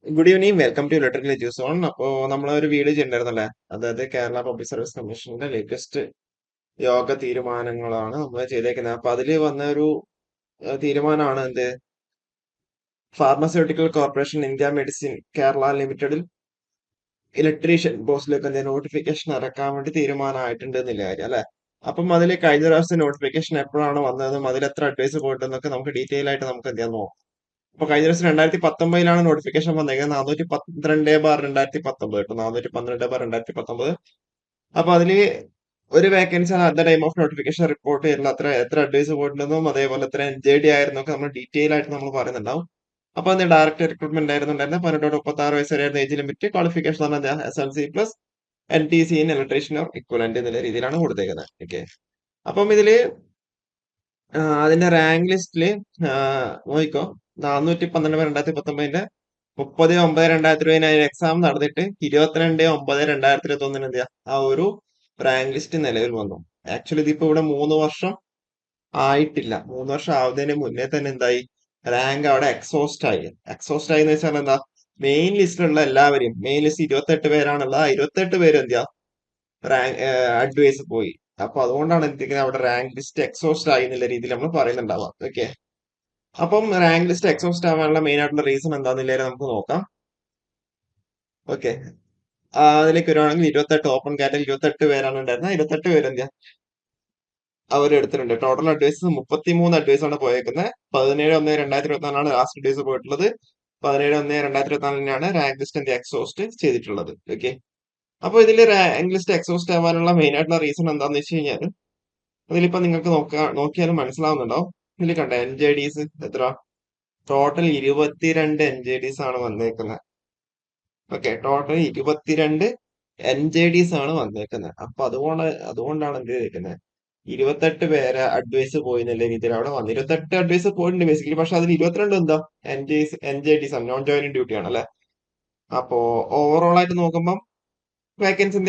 Good evening, welcome to electrical Eduzone. അപ്പോൾ നമ്മളൊരു video ചെയ്തിട്ടുണ്ടായിരുന്നല്ലേ, അതായത് കേരള പബ്ലിക് സർവീസ് കമ്മീഷന്റെ ലേറ്റസ്റ്റ് യോഗ തീരുമാനങ്ങളാണ് നമ്മൾ ചെയ്തേക്കുന്നത്. അപ്പൊ അതിൽ വന്ന ഒരു തീരുമാനമാണ് എന്ത്, pharmaceutical corporation India medicine Kerala ലിമിറ്റഡിൽ ഇലക്ട്രീഷ്യൻ പോസ്റ്റിലേക്ക് എന്ത് നോട്ടിഫിക്കേഷൻ ഇറക്കാൻ വേണ്ടി തീരുമാനമായിട്ടുണ്ട് എന്നുള്ള കാര്യം അല്ലെ. അപ്പം അതിൽ കഴിഞ്ഞ പ്രാവശ്യത്തെ നോട്ടിഫിക്കേഷൻ എപ്പോഴാണ് വന്നതെന്നും അതിൽ എത്ര അഡ്വൈസ് പോയിട്ടെന്നൊക്കെ നമുക്ക് ഡീറ്റെയിൽ ആയിട്ട് നമുക്ക് എന്ത് ചെയ്യാൻ നോക്കാം. അപ്പൊ കഴിഞ്ഞ ദിവസം 2019 നോട്ടിഫിക്കേഷൻ വന്നേക്കുന്നത് 412/2019 കേട്ടോ, 412/2019. അപ്പൊ അതില് ഒരു വേക്കൻസി ആണ് at the time of notification report ചെയ്തിട്ടുള്ള അത്ര എത്ര അഡ്വൈസ് പോയിട്ടുണ്ടെന്നും അതേപോലെ എത്ര NJD ആയിരുന്നൊക്കെ നമ്മൾ ഡീറ്റെയിൽ ആയിട്ട് നമ്മൾ പറയുന്നുണ്ടാവും. അപ്പൊ അതിന് ഡയറക്റ്റ് റിക്രൂട്ട്മെന്റ് ആയിരുന്നുണ്ടായിരുന്നത് 18 to 36 വരെയായിരുന്നു ഏജ് ലിമിറ്റ്. ക്വാളിഫിക്കേഷൻ എന്ന് പറഞ്ഞാൽ SLC+NTC in electrician or equivalent എന്നുള്ള രീതിയിലാണ് കൊടുത്തേക്കുന്നത്. ഓക്കെ, അപ്പം ഇതില് അതിന്റെ റാങ്ക് ലിസ്റ്റില് നോക്കിക്കോ, 412/2019 30/9/2020 എക്സാം നടന്നിട്ട് 22/9/2021 എന്ത് ചെയ്യാ ആ ഒരു റാങ്ക് ലിസ്റ്റ് നിലവിൽ വന്നു. ആക്ച്വലി ഇതിപ്പോ ഇവിടെ 3 വർഷം ആയിട്ടില്ല. 3 വർഷം ആവുന്നതിന് മുന്നേ തന്നെ എന്തായി, റാങ്ക് അവിടെ എക്സോസ്റ്റ് ആയി എന്ന് വെച്ചാൽ എന്താ, മെയിൻ ലിസ്റ്റിലുള്ള എല്ലാവരെയും, മെയിൻ ലിസ്റ്റ് 28 പേരാണുള്ളത്, ആ 28 പേര് എന്ത് ചെയ്യാ റാങ്ക് അഡ്വൈസ് പോയി. അപ്പൊ അതുകൊണ്ടാണ് എന്തെങ്കിലും അവിടെ റാങ്ക് ലിസ്റ്റ് എക്സോസ്റ്റ് ആയി എന്നുള്ള രീതിയിൽ നമ്മൾ പറയുന്നുണ്ടാവാം. ഓക്കെ, അപ്പം റാങ്ക് ലിസ്റ്റ് എക്സോസ്റ്റ് ആവാനുള്ള മെയിൻ ആയിട്ടുള്ള റീസൺ എന്താണെന്നില്ലേ നമുക്ക് നോക്കാം. ഓക്കെ, അതിലേക്ക് വരുവാണെങ്കിൽ 28 ഓപ്പൺ കാറ്റഗറി 28 പേരാണ് ഉണ്ടായിരുന്നത്. 28 പേര് എന്ത് ചെയ്യാ അവർ എടുത്തിട്ടുണ്ട്. ടോട്ടൽ അഡ്വൈസ് 33 അഡ്വൈസ് ആണ് പോയേക്കുന്നത്. 17/1/2024 ലാസ്റ്റ് അഡ്വൈസ് പോയിട്ടുള്ളത്. 17/1/2024 റാങ്ക് ലിസ്റ്റ് എന്ത് എക്സോസ്റ്റ് ചെയ്തിട്ടുള്ളത്. ഓക്കെ, അപ്പൊ ഇതിൽ റാങ്ക് ലിസ്റ്റ് എക്സോസ്റ്റ് ആവാനുള്ള മെയിൻ ആയിട്ടുള്ള റീസൺ എന്താന്ന് വെച്ച് കഴിഞ്ഞാൽ, അതിലിപ്പോ നിങ്ങൾക്ക് നോക്കിയാലും മനസ്സിലാവുന്നുണ്ടാവും. ഇതിൽ കണ്ട NJDs എത്ര, ടോട്ടൽ 22 NJDs ആണ് വന്നേക്കുന്നത്. ഓക്കെ, ടോട്ടൽ 22 NJDs ആണ് വന്നേക്കുന്നത്. അപ്പൊ അതുകൊണ്ടാണ് എന്ത് ചെയ്തേക്കുന്നത്, 28 പേരെ അഡ്വൈസ് പോയി എന്നുള്ള രീതിയിൽ അവിടെ വന്നു. 28 അഡ്വൈസ് പോയിട്ടുണ്ട് ബേസിക്കലി, പക്ഷെ അതിൽ 22 എന്താ NJDs ആണ്, നോൺ ജോയിനിങ് ഡ്യൂട്ടി ആണ് അല്ലെ. അപ്പോ ഓവറോൾ ആയിട്ട് നോക്കുമ്പോൾ വേക്കൻസി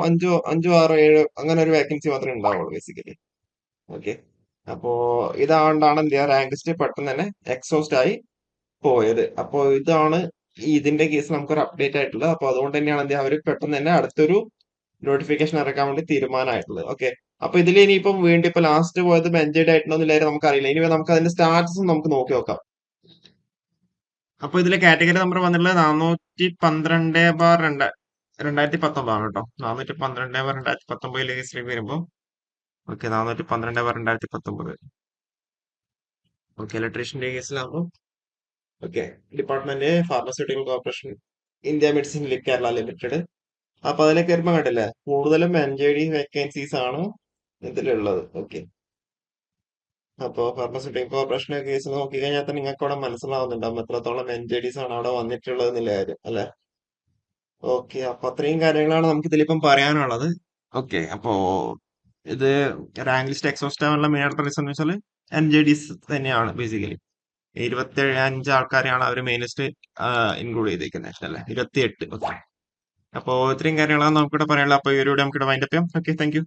അഞ്ചോ ആറോ ഏഴോ അങ്ങനെ ഒരു വേക്കൻസി മാത്രമേ ഉണ്ടാവുള്ളൂ ബേസിക്കലി. ഓക്കെ, അപ്പോ ഇതാണ്ടാണ് എന്ത് ചെയ്യാ റാങ്ക് ലിസ്റ്റ് പെട്ടെന്ന് തന്നെ എക്സോസ്റ്റ് ആയി പോയത്. അപ്പോ ഇതാണ് ഇതിന്റെ കേസ് നമുക്കൊരു അപ്ഡേറ്റ് ആയിട്ടുള്ളത്. അപ്പൊ അതുകൊണ്ട് തന്നെയാണ് എന്ത് അവർ പെട്ടെന്ന് തന്നെ അടുത്തൊരു നോട്ടിഫിക്കേഷൻ ഇറക്കാൻ വേണ്ടി തീരുമാനമായിട്ടുള്ളത്. ഓക്കെ, അപ്പൊ ഇതിൽ ഇനിയിപ്പം വീണ്ടും ഇപ്പൊ ലാസ്റ്റ് പോയത് മെഞ്ചേഡ് ആയിട്ടുണ്ടോ എന്നില്ലായിരുന്നു നമുക്കറിയില്ല. ഇനി നമുക്ക് അതിന്റെ സ്റ്റാറ്റസ് നമുക്ക് നോക്കി നോക്കാം. അപ്പൊ ഇതിലെ കാറ്റഗറി നമ്പർ വന്നിട്ടുള്ളത് 412/2019 ആണ് കേട്ടോ. 412/2019 രജിസ്റ്റർ വരുമ്പോൾ ഓക്കെ, 412/2019. ഓക്കെ, ഇലക്ട്രീഷ്യന്റെ കേസിലാകുമ്പോൾ okay, department pharmaceutical corporation India medicine Kerala limited. അപ്പൊ അതിലേക്ക് വരുമ്പോ കണ്ടില്ലേ, കൂടുതലും NJD വേക്കൻസീസ് ആണ് ഇതിലുള്ളത്. ഓക്കെ, അപ്പോ ഫാർമസ്യൂട്ടിക്കൽ കോർപ്പറേഷന്റെ കേസിൽ നോക്കിക്കഴിഞ്ഞാൽ തന്നെ നിങ്ങൾക്ക് അവിടെ മനസ്സിലാവുന്നുണ്ടാവും എത്രത്തോളം NJDs ആണ് അവിടെ വന്നിട്ടുള്ളത് എന്നുള്ള കാര്യം അല്ലെ. ഓക്കെ, അപ്പൊ അത്രയും കാര്യങ്ങളാണ് നമുക്ക് ഇതിലിപ്പം പറയാനുള്ളത്. ഓക്കെ, അപ്പോ ഇത് റാങ്ക് ലിസ്റ്റ് എക്സോസ്റ്റ് ആവാനുള്ള മെയിൻ ആയിട്ടുള്ള റീസൺ എന്ന് വെച്ചാൽ NJDs തന്നെയാണ് ബേസിക്കലി. 25 ആൾക്കാരെയാണ് അവർ മെയിൻ ലിസ്റ്റ് ഇൻക്ലൂഡ് ചെയ്തിരിക്കുന്നത് അല്ലെ, 28. ഓക്കെ, അപ്പോ ഇത്രയും കാര്യങ്ങളാണ് നമുക്കിവിടെ പറയാനുള്ളത്. അപ്പൊ ഈ ഒരു വീഡിയോ നമുക്കിവിടെ വൈൻഡപ്പ് ചെയ്യാം. Okay, thank you.